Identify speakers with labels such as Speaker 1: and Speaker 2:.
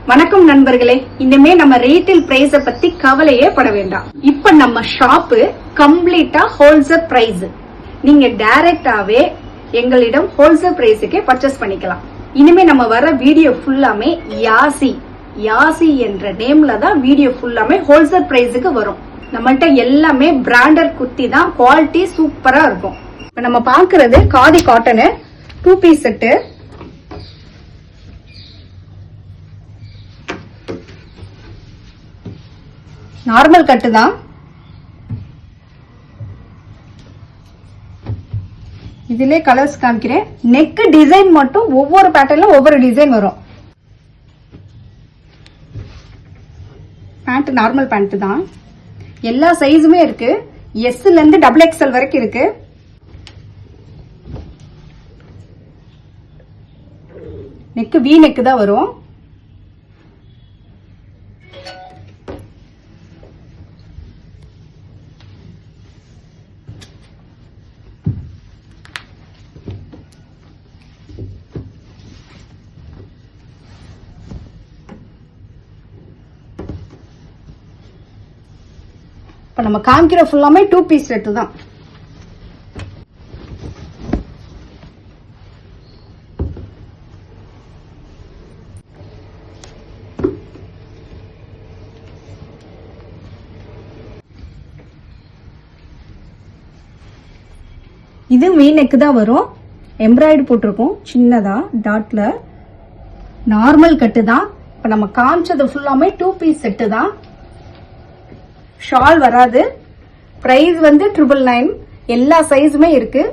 Speaker 1: வணக்கம் நண்பர்களே, இனிமே நம்ம ரீட்டைல் பிரைஸ பத்தி கவலையே பட வேண்டாம். இப்ப நம்ம ஷாப்பு கம்ப்ளீட்டா ஹோல்சேல் பிரைஸ். நீங்க டைரக்டாவே எங்களிடம் ஹோல்சேல் பிரைஸுக்கே பர்ச்சேஸ் பண்ணிக்கலாம். இனிமே நம்ம வர வீடியோ ஃபுல்லாமே யாசி என்ற நேம்ல தான் வீடியோ ஃபுல்லாமே ஹோல்சேல் பிரைஸுக்கு வரும். நம்மள்ட்ட எல்லாமே பிராண்டட் குர்த்தி தான், குவாலிட்டி சூப்பரா இருக்கும். இப்ப நம்ம பாக்குறது khadi cotton 2 piece set. Normal கட்டு தான். இதிலே கலர்ஸ் காமிக்கிறேன். நெக் டிசைன் மட்டும் ஒவ்வொரு பேட்டர்ன்ல ஒவ்வொரு டிசைன் வரும். பேண்ட் நார்மல் பேண்ட் தான். எல்லா சைஸுமே இருக்கு. எஸ்ல இருந்து XXL வரைக்கும் இருக்கு. நெக் வி நெக் தான் வரும். இப்ப நம்ம காமிக்கிற ஃபுல்லாமே 2 பீஸ் செட் தான். இது வி நெக் தான் வரும். எம்ப்ராய்டரி போட்டிருக்கும் சின்னதா டாட்ல. நார்மல் கட்டு தான். இப்ப நம்ம காமிச்சது ஃபுல்லாமே 2 பீஸ் செட்டு தான். ஷால் வராது. பிரைஸ் வந்து 999. எல்லா சைஸுமே இருக்கு.